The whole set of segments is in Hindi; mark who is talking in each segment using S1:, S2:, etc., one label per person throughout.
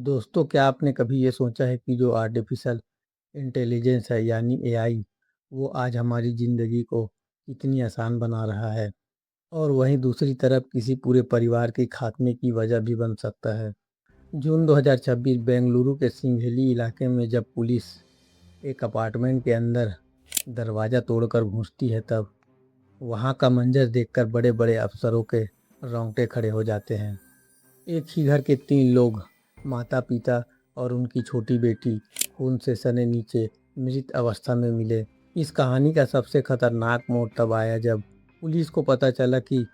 S1: दोस्तों, क्या आपने कभी ये सोचा है कि जो आर्टिफिशियल इंटेलिजेंस है यानी एआई, वो आज हमारी ज़िंदगी को कितनी आसान बना रहा है और वहीं दूसरी तरफ किसी पूरे परिवार के खात्मे की वजह भी बन सकता है। जून 2026 बेंगलुरु के सिंघली इलाके में जब पुलिस एक अपार्टमेंट के अंदर दरवाज़ा तोड़कर घुसती है, तब वहाँ का मंजर देखकर बड़े-बड़े अफसरों के रोंगटे खड़े हो जाते हैं। एक ही घर के 3 लोग, माता-पिता और उनकी छोटी बेटी, खून से सने नीचे मृत अवस्था में मिले। इस कहानी का सबसे खतरनाक मोड़ तब आया जब पुलिस को पता चला कि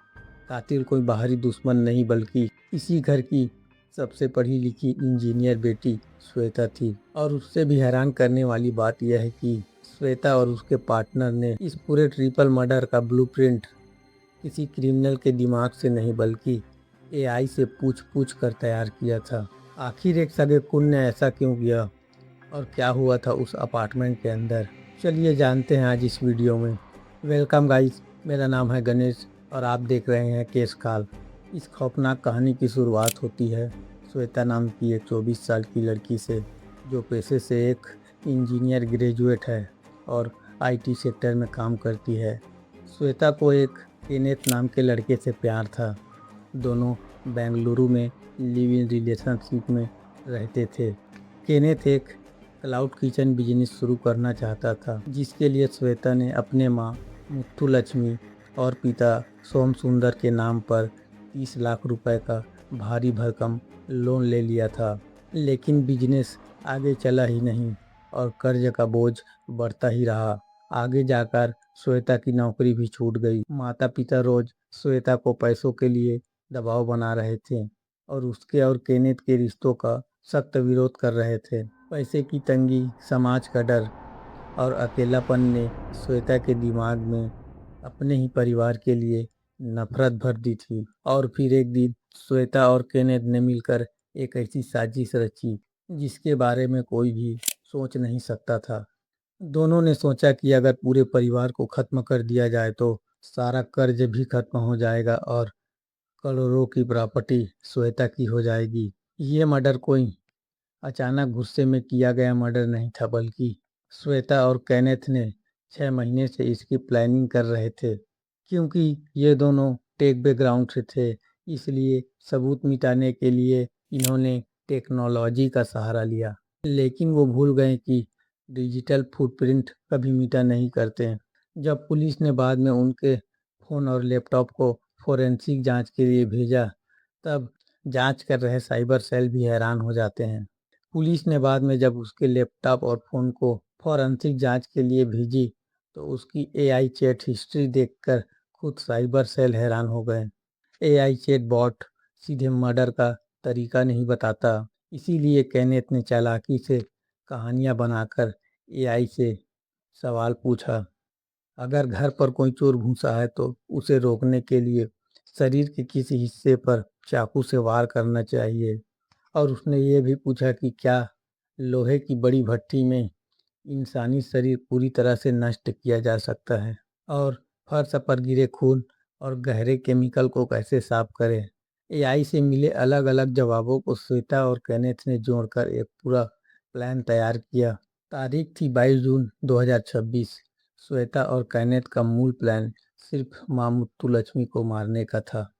S1: कातिल कोई बाहरी दुश्मन नहीं बल्कि इसी घर की सबसे पढ़ी लिखी इंजीनियर बेटी श्वेता थी। और उससे भी हैरान करने वाली बात यह है कि श्वेता और उसके पार्टनर ने इस पूरे ट्रिपल मर्डर का ब्लूप्रिंट किसी क्रिमिनल के दिमाग से नहीं बल्कि एआई से पूछ-पूछ कर तैयार किया था। आखिर एक सगे खून ने ऐसा क्यों किया और क्या हुआ था उस अपार्टमेंट के अंदर? चलिए जानते हैं आज इस वीडियो में। वेलकम गाइस, मेरा नाम है गणेश और आप देख रहे हैं केस काल। इस खौफनाक कहानी की शुरुआत होती है श्वेता नाम की एक 24 साल की लड़की से, जो पेशे से एक इंजीनियर ग्रेजुएट है और आईटी सेक्टर में काम करती है। श्वेता को एक केनेथ नाम के लड़के से प्यार था। दोनों बेंगलुरु में लिव इन रिलेशनशिप में रहते थे। केनेथ एक क्लाउड किचन बिजनेस शुरू करना चाहता था, जिसके लिए श्वेता ने अपने माँ मुत्थु लक्ष्मी और पिता सोम सुंदर के नाम पर 30 लाख रुपए का भारी भरकम लोन ले लिया था। लेकिन बिजनेस आगे चला ही नहीं और कर्ज का बोझ बढ़ता ही रहा। आगे जाकर श्वेता की नौकरी भी छूट गई। माता पिता रोज श्वेता को पैसों के लिए दबाव बना रहे थे और उसके और केनेथ के रिश्तों का सख्त विरोध कर रहे थे। पैसे की तंगी, समाज का डर और अकेलापन ने श्वेता के दिमाग में अपने ही परिवार के लिए नफरत भर दी थी। और फिर एक दिन श्वेता और केनेथ ने मिलकर एक ऐसी साजिश रची जिसके बारे में कोई भी सोच नहीं सकता था। दोनों ने सोचा कि अगर पूरे परिवार को खत्म कर दिया जाए तो सारा कर्ज भी खत्म हो जाएगा और करोड़ों की प्रॉपर्टी श्वेता की हो जाएगी। ये मर्डर कोई अचानक गुस्से में किया गया मर्डर नहीं था, बल्कि श्वेता और केनेथ ने 6 महीने से इसकी प्लानिंग कर रहे थे। क्योंकि ये दोनों टेक बैकग्राउंड से थे, इसलिए सबूत मिटाने के लिए इन्होंने टेक्नोलॉजी का सहारा लिया। लेकिन वो भूल गए कि डिजिटल फुटप्रिंट कभी मिटा नहीं करते। जब पुलिस ने बाद में उनके फ़ोन और लैपटॉप को फोरेंसिक जांच के लिए भेजा, तब जांच कर रहे साइबर सेल भी हैरान हो जाते हैं। पुलिस ने बाद में जब उसके लैपटॉप और फ़ोन को फोरेंसिक जांच के लिए भेजी, तो उसकी एआई चैट हिस्ट्री देखकर खुद साइबर सेल हैरान हो गए। एआई चैट बॉट सीधे मर्डर का तरीका नहीं बताता, इसीलिए केनेथ ने चालाकी से कहानियां बनाकर एआई से सवाल पूछा। अगर घर पर कोई चोर घुसा है तो उसे रोकने के लिए शरीर के किसी हिस्से पर चाकू से वार करना चाहिए। और उसने ये भी पूछा कि क्या लोहे की बड़ी भट्ठी में इंसानी शरीर पूरी तरह से नष्ट किया जा सकता है, और फर्श पर गिरे खून और गहरे केमिकल को कैसे साफ करें। एआई से मिले अलग अलग जवाबों को श्वेता और केनेथ ने जोड़कर एक पूरा प्लान तैयार किया। तारीख थी 22 जून 2026। श्वेता और कैनेथ का मूल प्लान सिर्फ माँ मुत्तुलक्ष्मी को मारने का था।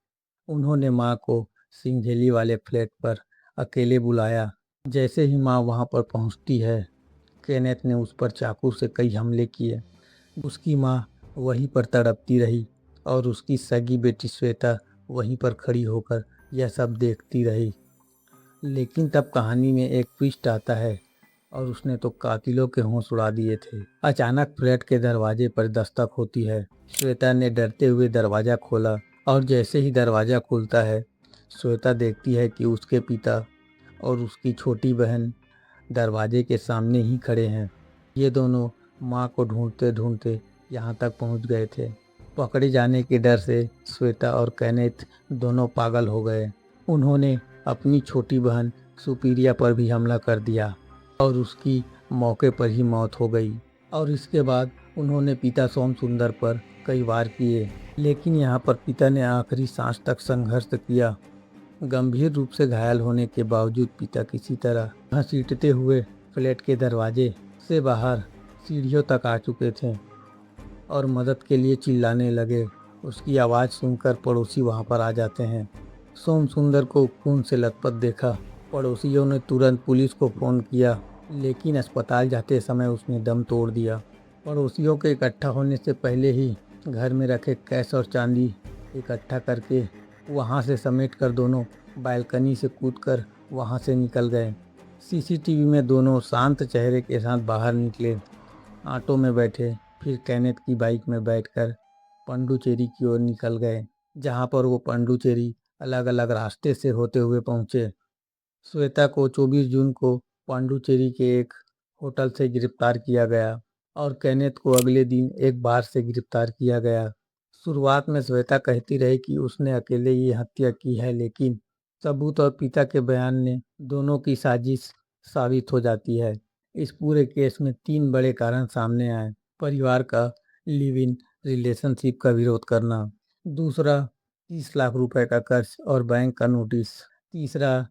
S1: उन्होंने माँ को सिंघेली वाले फ्लैट पर अकेले बुलाया। जैसे ही माँ वहाँ पर पहुँचती है, केनेथ ने उस पर चाकू से कई हमले किए। उसकी माँ वहीं पर तड़पती रही और उसकी सगी बेटी श्वेता वहीं पर खड़ी होकर यह सब देखती रही। लेकिन तब कहानी में एक ट्विस्ट आता है और उसने तो कातिलों के होश उड़ा दिए थे। अचानक फ्लैट के दरवाजे पर दस्तक होती है। श्वेता ने डरते हुए दरवाजा खोला और जैसे ही दरवाजा खुलता है, श्वेता देखती है कि उसके पिता और उसकी छोटी बहन दरवाजे के सामने ही खड़े हैं। ये दोनों माँ को ढूंढते ढूंढते यहाँ तक पहुँच गए थे। पकड़े जाने के डर से श्वेता और कैनेथ दोनों पागल हो गए। उन्होंने अपनी छोटी बहन सुपीरिया पर भी हमला कर दिया और उसकी मौके पर ही मौत हो गई। और इसके बाद उन्होंने पिता सोम सुंदर पर कई वार किए, लेकिन यहाँ पर पिता ने आखिरी सांस तक संघर्ष किया गंभीर रूप से घायल होने के बावजूद पिता किसी तरह घसीटते हुए फ्लैट के दरवाजे से बाहर सीढ़ियों तक आ चुके थे और मदद के लिए चिल्लाने लगे। उसकी आवाज़ सुनकर पड़ोसी वहां पर आ जाते हैं। सोम सुंदर को खून से लथपथ देखा। पड़ोसियों ने तुरंत पुलिस को फ़ोन किया, लेकिन अस्पताल जाते समय उसने दम तोड़ दिया। पड़ोसियों के इकट्ठा होने से पहले ही घर में रखे कैश और चांदी इकट्ठा करके वहां से समेटकर दोनों बालकनी से कूदकर वहां से निकल गए। सीसीटीवी में दोनों शांत चेहरे के साथ बाहर निकले, ऑटो में बैठे, फिर कैनेथ की बाइक में बैठकर पांडुचेरी की ओर निकल गए, जहां पर वो पांडुचेरी अलग अलग रास्ते से होते हुए पहुंचे। श्वेता को 24 जून को पांडुचेरी के एक होटल से गिरफ्तार किया गया और कैनेथ को अगले दिन एक बार से गिरफ्तार किया गया। शुरुआत में श्वेता कहती रही कि उसने अकेले ये हत्या की है, लेकिन सबूत और पिता के बयान ने दोनों की साजिश साबित हो जाती है। इस पूरे केस में 3 बड़े कारण सामने आए। परिवार का लिव इन रिलेशनशिप का विरोध करना, दूसरा 30 लाख रुपए का कर्ज और बैंक का नोटिस, तीसरा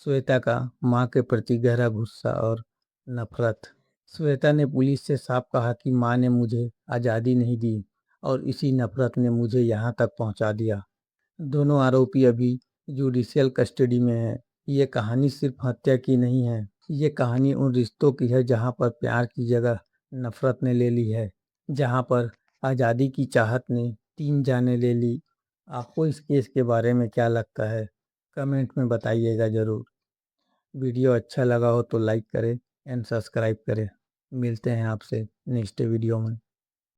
S1: श्वेता का मां के प्रति गहरा गुस्सा और नफरत। श्वेता ने पुलिस से साफ कहा कि मां ने मुझे आज़ादी नहीं दी और इसी नफरत ने मुझे यहाँ तक पहुँचा दिया। दोनों आरोपी अभी जुडिशियल कस्टडी में हैं। ये कहानी सिर्फ हत्या की नहीं है, ये कहानी उन रिश्तों की है जहाँ पर प्यार की जगह नफरत ने ले ली है, जहाँ पर आज़ादी की चाहत ने 3 जानें ले ली। आपको इस केस के बारे में क्या लगता है? कमेंट में बताइएगा ज़रूर। वीडियो अच्छा लगा हो तो लाइक करें एंड सब्सक्राइब करें। मिलते हैं आपसे नेक्स्ट वीडियो में।